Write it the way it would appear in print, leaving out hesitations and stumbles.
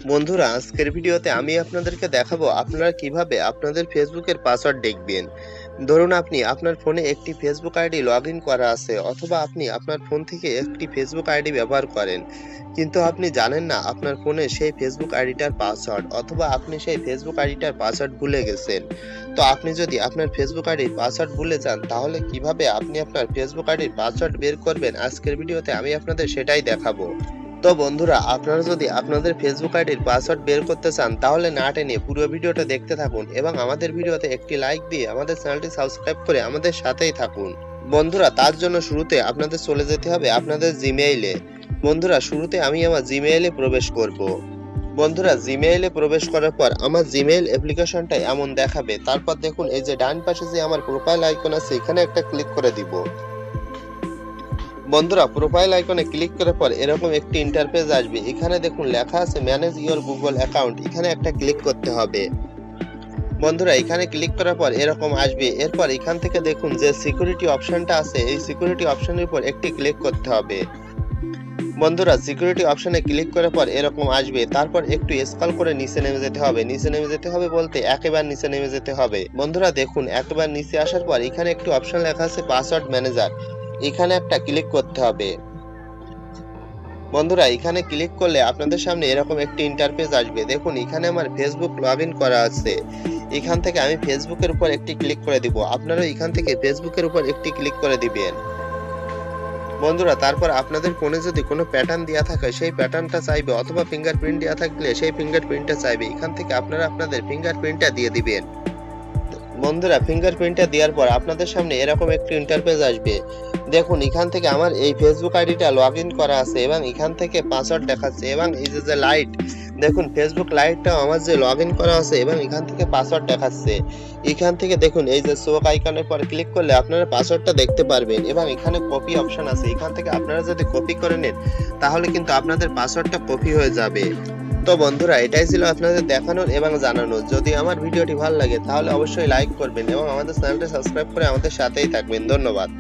বন্ধুরা, আজকের ভিডিওতে আমি আপনাদেরকে দেখাবো আপনারা কিভাবে আপনাদের ফেসবুকের পাসওয়ার্ড দেখবেন। ধরুন আপনি আপনার ফোনে একটি ফেসবুক আইডি লগইন করা আছে, অথবা আপনি আপনার ফোন থেকে একটি ফেসবুক আইডি ব্যবহার করেন, কিন্তু আপনি জানেন না আপনার ফোনে সেই ফেসবুক আইডিটার পাসওয়ার্ড, অথবা আপনি সেই ফেসবুক আইডিটার পাসওয়ার্ড ভুলে গেছেন। তো আপনি যদি আপনার ফেসবুক আইডির পাসওয়ার্ড ভুলে যান, তাহলে কিভাবে আপনি আপনার ফেসবুক আইডির পাসওয়ার্ড বের করবেন, আজকের ভিডিওতে আমি আপনাদের সেটাই দেখাবো। তো বন্ধুরা, আপনারা যদি আপনাদের ফেসবুক আইডির পাসওয়ার্ড বের করতে চান, তাহলে না টেনে পুরো ভিডিওটা দেখতে থাকুন এবং আমাদের ভিডিওতে একটি লাইক দিয়ে আমাদের চ্যানেলটি সাবস্ক্রাইব করে আমাদের সাথেই থাকুন। বন্ধুরা, তার জন্য শুরুতে আপনাদের চলে যেতে হবে আপনাদের জিমেইলে। বন্ধুরা, শুরুতে আমি আমার জিমেইলে প্রবেশ করব। বন্ধুরা, জিমেইলে প্রবেশ করার পর আমার জিমেইল অ্যাপ্লিকেশনটা এমন দেখাবে। তারপর দেখুন, এই যে ডান পাশে যে আমার প্রোফাইল আইকন আছে, এখানে একটা ক্লিক করে দিব। বন্ধুরা, প্রোফাইল আইকনে ক্লিক করার পর এরকম একটি ইন্টারফেস আসবে। এখানে দেখুন লেখা আছে ম্যানেজ ইওর গুগল অ্যাকাউন্ট, এখানে একটা ক্লিক করতে হবে। বন্ধুরা, এখানে ক্লিক করার পর এরকম আসবে। এরপর এখান থেকে দেখুন যে সিকিউরিটি অপশনটা আছে, এই সিকিউরিটি অপশনের উপর একটি ক্লিক করতে হবে। বন্ধুরা, সিকিউরিটি অপশনে ক্লিক করার পর এরকম আসবে। তারপর একটু স্ক্রল করে নিচে নেমে যেতে হবে। নিচে নেমে যেতে হবে বলতে একেবারে নিচে নেমে যেতে হবে। বন্ধুরা দেখুন, একবার নিচে আসার পর এখানে একটি অপশন লেখা আছে পাসওয়ার্ড ম্যানেজার, এখানে একটা ক্লিক করতে হবে। বন্ধুরা, এখানে ক্লিক করলে আপনাদের সামনে এরকম একটি ইন্টারফেস আসবে। দেখুন, এখানে আমার ফেসবুক লগইন করা আছে। এখান থেকে আমি ফেসবুকের উপর একটি ক্লিক করে দিব। আপনারাও এখান থেকে ফেসবুকের উপর একটি ক্লিক করে দিবেন। বন্ধুরা, তারপর আপনাদের ফোনে যদি কোনো প্যাটার্ন দেওয়া থাকে, সেই প্যাটার্নটা চাইবে, অথবা ফিঙ্গারপ্রিন্ট দেওয়া থাকলে সেই ফিঙ্গারপ্রিন্টটা চাইবে। এখান থেকে আপনারা আপনাদের ফিঙ্গারপ্রিন্টটা দিয়ে দিবেন। বন্ধুরা, ফিঙ্গারপ্রিন্টটা দেওয়ার পর আপনাদের সামনে এরকম একটি ইন্টারফেস আসবে। দেখুন, এখান থেকে আমার এই ফেসবুক আইডিটা লগইন করা আছে এবং এখান থেকে পাসওয়ার্ড দেখাচ্ছে, এবং এই যে লাইট, দেখুন ফেসবুক লাইটটাও আমার যে লগইন করা আছে এবং এখান থেকে পাসওয়ার্ড দেখাচ্ছে। এখান থেকে দেখুন এই যে চোখ আইকনের পর ক্লিক করলে আপনারা পাসওয়ার্ডটা দেখতে পারবেন, এবং এখানে কপি অপশন আছে। এখান থেকে আপনারা যদি কপি করে নেন, তাহলে কিন্তু আপনাদের পাসওয়ার্ডটা কপি হয়ে যাবে। তো বন্ধুরা, এটাই ছিল আপনাদের দেখানোর এবং জানানোর। যদি আমার ভিডিওটি ভালো লাগে তাহলে অবশ্যই লাইক করবেন এবং আমাদের চ্যানেলটি সাবস্ক্রাইব করে আমাদের সাথেই থাকবেন। ধন্যবাদ।